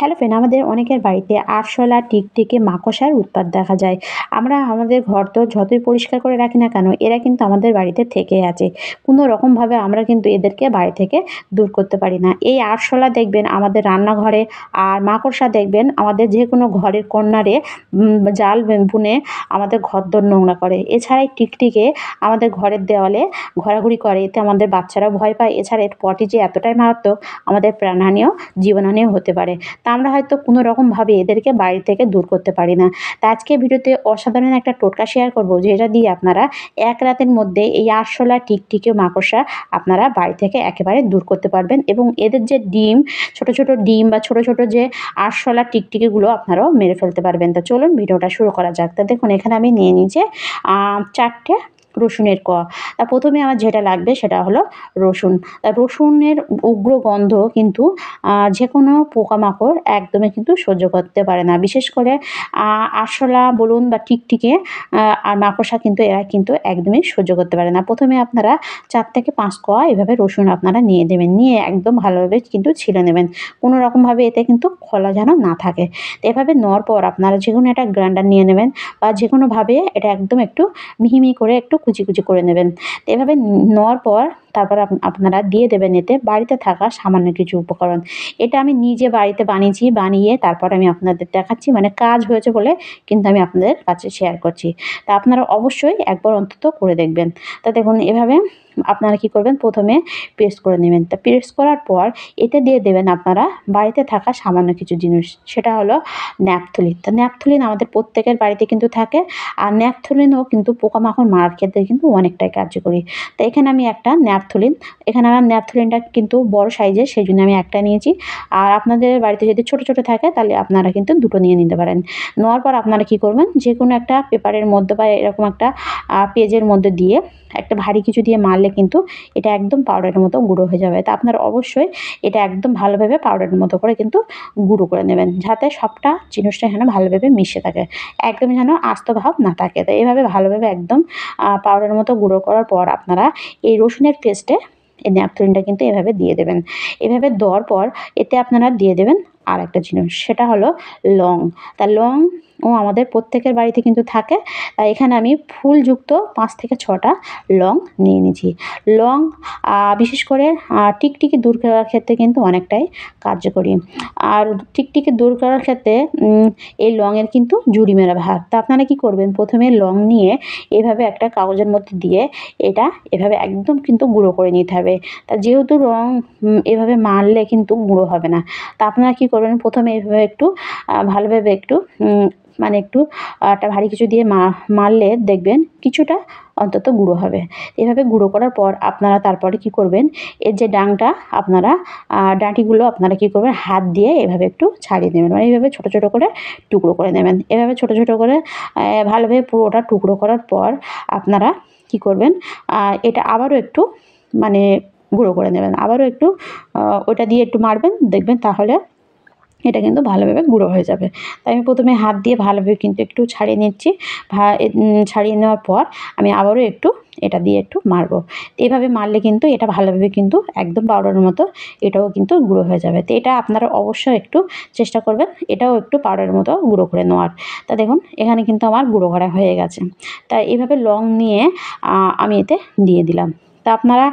Hello friend, আমাদের অনেকের বাড়িতে আরশোলা, টিকটিকি, মাকড়সার উৎপাত দেখা যায়। আমরা আমাদের ঘর তো যতই পরিষ্কার করে রাখি না কেন, এরা কিন্তু আমাদের বাড়িতে থেকেই আছে। কোনো রকমভাবে আমরা কিন্তু এদেরকে বাড়ি থেকে দূর করতে পারি না। এই আরশোলা দেখবেন আমাদের রান্নাঘরে, আর মাকড়সা দেখবেন আমাদের যেকোনো ঘরের কর্নারে জাল বুনে আমাদের ঘরদোর নোংরা করে। এছাড়া এই টিকটিকি আমাদের ঘরের দেওয়ালে ঘোরাঘুরি করে, এতে আমাদের বাচ্চারা ভয় পায়। এছাড়া এর পটি যে এতটাই মারাত্মক, আমাদের প্রাণহানিও জীবনহানিও হতে পারে। তা আমরা হয়তো কোনো রকমভাবে এদেরকে বাড়ি থেকে দূর করতে পারি না। তা আজকে ভিডিওতে অসাধারণ একটা টোটকা শেয়ার করব, যেটা দিয়ে আপনারা এক রাতের মধ্যে এই আরশোলা, টিকটিকি, মাকড়সা আপনারা বাড়ি থেকে একেবারে দূর করতে পারবেন, এবং এদের যে ডিম, ছোট ছোট ডিম বা ছোট ছোট যে আরশোলা, টিকটিকিগুলো আপনারাও মেরে ফেলতে পারবেন। তা চলুন ভিডিওটা শুরু করা যাক। তা দেখুন, এখানে আমি নিয়ে নিয়েছি 4টে রসুনের কোয়া। তা প্রথমে আমার যেটা লাগবে সেটা হলো রসুন। তা রসুনের উগ্র গন্ধ কিন্তু যে কোনো পোকামাকড় একদমই কিন্তু সহ্য করতে পারে না। বিশেষ করে আরশোলা বলুন বা টিকটিকি আর মাকড়সা কিন্তু এরা কিন্তু একদমই সহ্য করতে পারে না। প্রথমে আপনারা 4 থেকে 5 কোয়া এভাবে রসুন আপনারা নিয়ে দেবেন। নিয়ে একদম ভালোভাবে কিন্তু ছিলে নেবেন। কোনো রকমভাবে এতে কিন্তু খোলা যেন না থাকে। তো এভাবে নেওয়ার পর আপনারা যেকোনো একটা গ্রাইন্ডার নিয়ে নেবেন, বা যেকোনোভাবে এটা একদম একটু মিহি মিহি করে একটু কুচি কুচি করে নেবেন। তো এভাবে নেওয়ার পর তারপর আপনারা দিয়ে দেবেন এতে বাড়িতে থাকা সামান্য কিছু উপকরণ। এটা আমি নিজে বাড়িতে বানিয়েছি, বানিয়ে তারপর আমি আপনাদের দেখাচ্ছি, মানে কাজ হয়েছে বলে কিন্তু আমি আপনাদের কাছে শেয়ার করছি। তা আপনারা অবশ্যই একবার অন্তত করে দেখবেন। তা দেখুন, এভাবে আপনারা কী করবেন, প্রথমে পেস্ট করে নেবেন। তা পেস্ট করার পর এতে দিয়ে দেবেন আপনারা বাড়িতে থাকা সামান্য কিছু জিনিস। সেটা হলো ন্যাপথলিন। তা ন্যাপথলিন আমাদের প্রত্যেকের বাড়িতে কিন্তু থাকে, আর ন্যাপথলিনও কিন্তু পোকামাকড় মারার ক্ষেত্রে কিন্তু অনেকটাই কার্যকরী। তো এখানে আমি একটা ন্যাপথলিন, এখানে আমার ন্যাপথলিনটা কিন্তু বড় সাইজের, সেই জন্য আমি একটা নিয়েছি। আর আপনাদের বাড়িতে যদি ছোট ছোট থাকে তাহলে আপনারা কিন্তু দুটো নিয়ে নিতে পারেন। নেওয়ার পর আপনারা কী করবেন, যে কোনো একটা পেপারের মধ্যে বা এরকম একটা পেজের মধ্যে দিয়ে একটা ভারী কিছু দিয়ে মারলে কিন্তু এটা একদম পাউডারের মতো গুঁড়ো হয়ে যাবে। তা আপনারা অবশ্যই এটা একদম ভালোভাবে পাউডারের মতো করে কিন্তু গুঁড়ো করে নেবেন, যাতে সবটা জিনিসটা যেন ভালোভাবে মিশে থাকে, একদম যেন আস্ত ভাব না থাকে। তো এইভাবে ভালোভাবে একদম পাউডারের মতো গুঁড়ো করার পর আপনারা এই রসুনের পেস্টে এই ন্যাপথলিনটা কিন্তু এভাবে দিয়ে দেবেন। এভাবে দেওয়ার পর এতে আপনারা দিয়ে দেবেন আর একটা জিনিস, সেটা হলো লং। তা লং ও আমাদের প্রত্যেকের বাড়িতে কিন্তু থাকে। তাই এখানে আমি ফুলযুক্ত 5 থেকে 6টা লং নিয়ে নিয়েছি। লং বিশেষ করে টিকটিকি দূর করার ক্ষেত্রে কিন্তু অনেকটাই কার্যকরী। আর টিকটিকি দূর করার ক্ষেত্রে এই লংয়ের কিন্তু জুড়ি মেরা ভার। তা আপনারা কী করবেন, প্রথমে লং নিয়ে এভাবে একটা কাগজের মধ্যে দিয়ে এটা এভাবে একদম কিন্তু গুঁড়ো করে নিতে হবে। তা যেহেতু রং এভাবে মারলে কিন্তু গুঁড়ো হবে না। তা আপনারা কী করবেন, প্রথমে এভাবে একটু ভালোভাবে একটু মানে একটু একটা ভারী কিছু দিয়ে মারলে দেখবেন কিছুটা অন্তত গুঁড়ো হবে। এভাবে গুঁড়ো করার পর আপনারা তারপরে কী করবেন, এর যে ডাংটা আপনারা ডাঁটিগুলো আপনারা কী করবেন, হাত দিয়ে এভাবে একটু ছাড়িয়ে নেবেন, মানে এইভাবে ছোটো ছোটো করে টুকরো করে নেবেন। এভাবে ছোটো ছোটো করে ভালোভাবে পুরোটা টুকরো করার পর আপনারা কী করবেন, এটা আবারও একটু মানে গুঁড়ো করে নেবেন। আবারও একটু ওটা দিয়ে একটু মারবেন, দেখবেন তাহলে এটা কিন্তু ভালোভাবে গুঁড়ো হয়ে যাবে। তাই আমি প্রথমে হাত দিয়ে ভালোভাবে কিন্তু একটু ছাড়িয়ে নিচ্ছি। ছাড়িয়ে নেওয়ার পর আমি আবারও একটু এটা দিয়ে একটু মারবো। এভাবে মারলে কিন্তু এটা ভালোভাবে কিন্তু একদম পাউডারের মতো এটাও কিন্তু গুঁড়ো হয়ে যাবে। তো এটা আপনারা অবশ্যই একটু চেষ্টা করবেন এটাও একটু পাউডারের মতো গুঁড়ো করে নেওয়ার। তা দেখুন, এখানে কিন্তু আমার গুঁড়ো করা হয়ে গেছে। তাই এভাবে লং নিয়ে আমি এতে দিয়ে দিলাম। তা আপনারা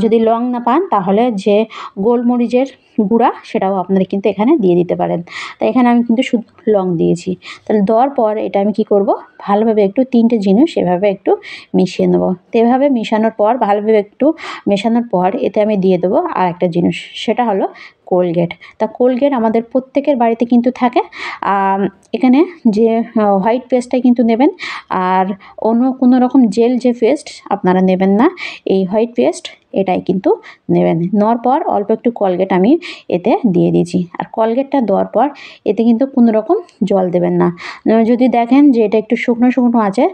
যদি লং না পান তাহলে যে গোলমরিচের গুঁড়া সেটাও আপনারা কিন্তু এখানে দিয়ে দিতে পারেন। তো এখানে আমি কিন্তু শুধু লং দিয়েছি। তাহলে দেওয়ার পর এটা আমি কী করব, ভালোভাবে একটু 3টে জিনিস এভাবে একটু মিশিয়ে নেব। তো এভাবে মিশানোর পর ভালোভাবে একটু মেশানোর পর এতে আমি দিয়ে দেবো আর একটা জিনিস, সেটা হলো কোলগেট। তা কোলগেট আমাদের প্রত্যেকের বাড়িতে কিন্তু থাকে। এখানে যে হোয়াইট পেস্টটা কিন্তু নেবেন, আর অন্য কোনো রকম জেল যে পেস্ট আপনারা নেবেন না, এই হোয়াইট পেস্ট এটাই কিন্তু নেবেন। নেওয়ার পর অল্প একটু কোলগেট আমি এতে দিয়ে দিয়েছি। আর কোলগেটটা দেওয়ার পর এতে কিন্তু কোনো রকম জল দেবেন না। যদি দেখেন যে এটা একটু শুকনো শুকনো আছে,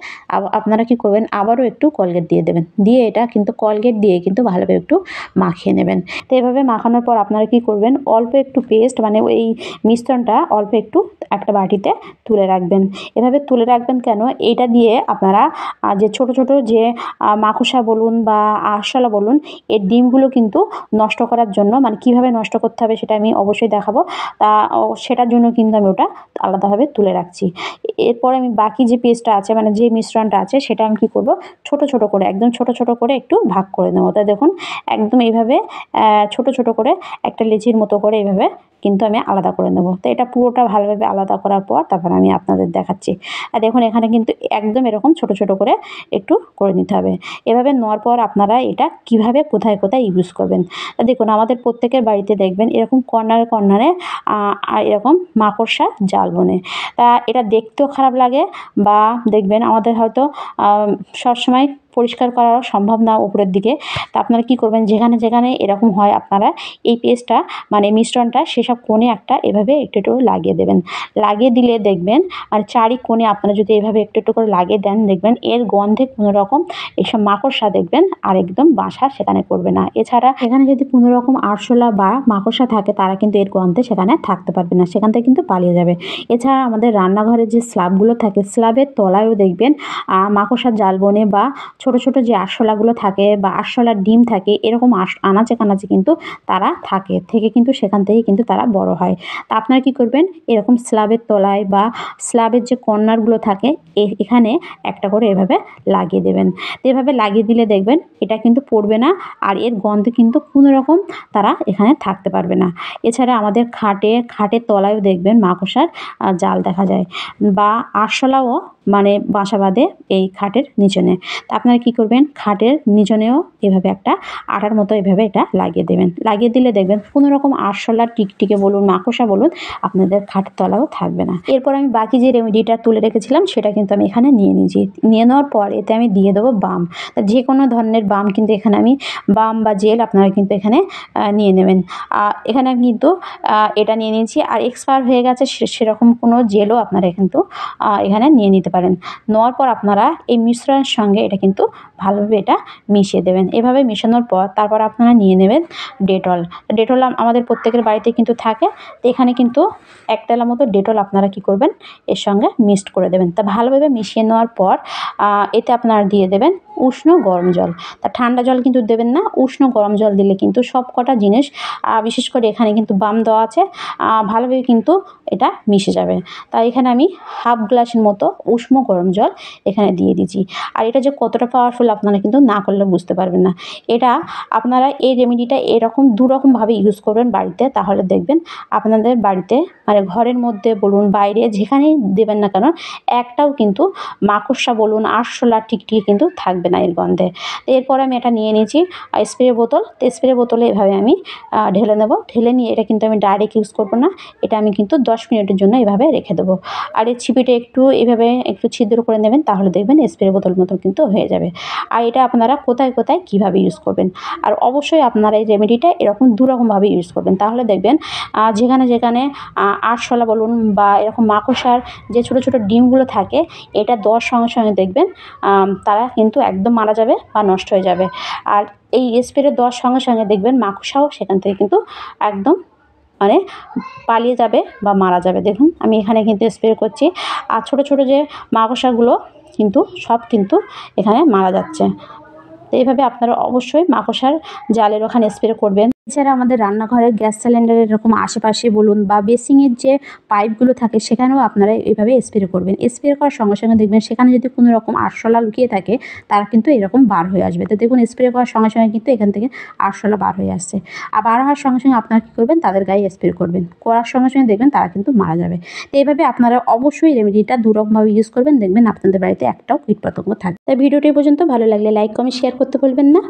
আপনারা কী করবেন, আবারও একটু কোলগেট দিয়ে দেবেন। দিয়ে এটা কিন্তু কোলগেট দিয়ে কিন্তু ভালোভাবে একটু মাখিয়ে নেবেন। তো এভাবে মাখানোর পর আপনারা কী করবেন, অল্প একটু পেস্ট মানে ওই মিশ্রণটা অল্প একটু একটা বাটিতে তুলে রাখবেন। এভাবে তুলে রাখবেন কেন, এইটা দিয়ে আপনারা যে ছোট ছোট যে মাকড়সা বলুন বা আরশোলা বলুন, এর ডিমগুলো কিন্তু নষ্ট করার জন্য, মানে কীভাবে নষ্ট করতে হবে সেটা আমি অবশ্যই দেখাবো। সেটার জন্য কিন্তু আমি ওটা আলাদাভাবে তুলে রাখছি। এরপরে আমি বাকি যে পেস্টটা আছে, মানে যে মিশ্রণটা আছে, সেটা আমি কী করব, ছোট ছোট করে, একদম ছোট ছোট করে একটু ভাগ করে নেব। তা দেখুন একদম এইভাবে ছোট ছোট করে একটা লেচির মতো করে এইভাবে কিন্তু আমি আলাদা করে নেব। তো এটা পুরোটা ভালোভাবে আলাদা করার পর তারপর আমি আপনাদের দেখাচ্ছি। আর দেখুন এখানে কিন্তু একদম এরকম ছোট ছোট করে একটু করে নিতে হবে। এভাবে নেওয়ার পর আপনারা এটা কিভাবে কোথায় কোথায় ইউজ করবেন। তা দেখুন আমাদের প্রত্যেকের বাড়িতে দেখবেন এরকম কর্নারে কর্নারে এরকম মাকড়সার জাল বনে। তা এটা দেখতেও খারাপ লাগে, বা দেখবেন আমাদের হয়তো সবসময় পরিষ্কার করা সম্ভব না উপরের দিকে। তা আপনারা কী করবেন, যেখানে যেখানে এরকম হয় আপনারা এই পেস্টটা, মানে মিশ্রণটা সেসব কোণে একটা এভাবে একটু একটু লাগিয়ে দেবেন। লাগিয়ে দিলে দেখবেন আর চারি কোণে আপনারা যদি এভাবে একটু একটু করে লাগিয়ে দেন, দেখবেন এর গন্ধে কোনো রকম এইসব মাকড়সা দেখবেন আর একদম বাসা সেখানে করবে না। এছাড়া এখানে যদি কোনো রকম আরশোলা বা মাকড়সা থাকে তারা কিন্তু এর গন্ধে সেখানে থাকতে পারবে না, সেখান থেকে কিন্তু পালিয়ে যাবে। এছাড়া আমাদের রান্নাঘরের যে স্ল্যাবগুলো থাকে, স্ল্যাবের তলায়ও দেখবেন মাকড়সার জাল বনে, বা ছোট ছোট যে আরশোলাগুলো থাকে বা আরশোলার ডিম থাকে, এরকম আনাচে কানাচে কিন্তু তারা থেকে কিন্তু সেখান থেকে কিন্তু তারা বড় হয়। তা আপনারা কী করবেন, এরকম স্ল্যাবের তলায় বা স্ল্যাবের যে কর্নারগুলো থাকে এখানে একটা করে এভাবে লাগিয়ে দেবেন। তো এভাবে লাগিয়ে দিলে দেখবেন এটা কিন্তু পড়বে না, আর এর গন্ধে কিন্তু কোনো রকম তারা এখানে থাকতে পারবে না। এছাড়া আমাদের খাটের তলায়ও দেখবেন মাকড়সার জাল দেখা যায়, বা আরশোলাও মানে বাসা বাঁধে এই খাটের নিচনে। তা আপনারা কী করবেন, খাটের নিচনেও এভাবে একটা আটার মতো এভাবে এটা লাগিয়ে দেবেন। লাগিয়ে দিলে দেখবেন কোনো রকম আরশোলা টিকটিকে বলুন, মাকড়সা বলুন, আপনাদের খাটের তলাও থাকবে না। এরপর আমি বাকি যে রেমেডিটা তুলে রেখেছিলাম সেটা কিন্তু আমি এখানে নিয়ে নিয়েছি। নিয়ে নেওয়ার পর এতে আমি দিয়ে দেবো বাম। তা যে কোনো ধরনের বাম কিন্তু এখানে আমি বাম বা জেল আপনারা কিন্তু এখানে নিয়ে নেবেন। এখানে কিন্তু এটা নিয়ে নিয়েছি, আর এক্সপায়ার হয়ে গেছে সেরকম কোনো জেলও আপনারা কিন্তু এখানে নিয়ে নিতে পারেন। নেওয়ার পর আপনারা এই মিশ্রণের সঙ্গে এটা কিন্তু ভালোভাবে এটা মিশিয়ে দেবেন। এভাবে মেশানোর পর তারপর আপনারা নিয়ে নেবেন ডেটল। ডেটল আমাদের প্রত্যেকের বাড়িতে কিন্তু থাকে। তো এখানে কিন্তু 1 ডেলা মতো ডেটল আপনারা কী করবেন, এর সঙ্গে মিক্সড করে দেবেন। তা ভালোভাবে মিশিয়ে নেওয়ার পর এতে আপনারা দিয়ে দেবেন উষ্ণ গরম জল। তা ঠান্ডা জল কিন্তু দেবেন না, উষ্ণ গরম জল দিলে কিন্তু সব কটা জিনিস, বিশেষ করে এখানে কিন্তু বাম দেওয়া আছে, ভালোভাবে কিন্তু এটা মিশে যাবে। তাই এখানে আমি হাফ গ্লাসের মতো উষ্ণ গরম জল এখানে দিয়ে দিচ্ছি। আর এটা যে কতটা পাওয়ারফুল আপনারা কিন্তু না করলে বুঝতে পারবেন না। এটা আপনারা এই রেমেডিটা এরকম দুরকমভাবে ইউজ করবেন বাড়িতে, তাহলে দেখবেন আপনাদের বাড়িতে, মানে ঘরের মধ্যে বলুন বাইরে যেখানেই দেবেন না কেন, একটাও কিন্তু মাকড়সা বলুন, আরশোলা টিকটিকি কিন্তু থাকবে না এর গন্ধে। এরপর আমি এটা নিয়ে নিয়েছি স্প্রে বোতল। তো স্প্রে বোতলে এভাবে আমি ঢেলে নেব। ঢেলে নিয়ে এটা কিন্তু আমি ডাইরেক্ট ইউজ করব না, এটা আমি কিন্তু 10 মিনিটের জন্য এভাবে রেখে দেবো। আর এই ছিপিটা একটু এভাবে একটু ছিদ্র করে নেবেন, তাহলে দেখবেন স্প্রে বোতল মতো কিন্তু হয়ে যাবে। আর এটা আপনারা কোথায় কোথায় কীভাবে ইউজ করবেন, আর অবশ্যই আপনারা এই রেমেডিটা এরকম দুরকমভাবে ইউজ করবেন, তাহলে দেখবেন যেখানে যেখানে আরশোলা বলুন বা এরকম মাকড়সার যে ছোটো ছোটো ডিমগুলো থাকে, এটা দেওয়ার সঙ্গে সঙ্গে দেখবেন তারা কিন্তু একদম মারা যাবে বা নষ্ট হয়ে যাবে। আর এই স্প্রে দেওয়ার সঙ্গে সঙ্গে দেখবেন মাকড়সাও সেখান থেকে কিন্তু একদম মানে পালিয়ে যাবে বা মারা যাবে। দেখুন আমি এখানে কিন্তু স্প্রে করছি, আর ছোটো ছোটো যে মাকড়সাগুলো কিন্তু সব কিন্তু এখানে মারা যাচ্ছে। তো এইভাবে আপনারা অবশ্যই মাকড়সার জালের ওখানে স্প্রে করবেন। এছাড়া আমাদের রান্নাঘরের গ্যাস সিলিন্ডারের এরকম আশেপাশে বলুন বা বেসিংয়ের যে পাইপগুলো থাকে সেখানেও আপনারা এইভাবে স্প্রে করবেন। স্প্রে করার সঙ্গে সঙ্গে দেখবেন সেখানে যদি কোনো রকম আরশোলা লুকিয়ে থাকে তারা কিন্তু এরকম বার হয়ে আসবে। তো দেখুন স্প্রে করার সঙ্গে সঙ্গে কিন্তু এখান থেকে আরশোলা বার হয়ে আসছে। আর বার হওয়ার সঙ্গে সঙ্গে আপনারা কী করবেন, তাদের গায়ে স্প্রে করবেন। করার সঙ্গে সঙ্গে দেখবেন তারা কিন্তু মারা যাবে। তো এইভাবে আপনারা অবশ্যই রেমেডিটা দুরকমভাবে ইউজ করবেন, দেখবেন আপনাদের বাড়িতে একটাও কীটপতঙ্গ থাকবে। তাই ভিডিওটি পর্যন্ত ভালো লাগলে লাইক কমেন্ট শেয়ার করতে ভুলবেন না।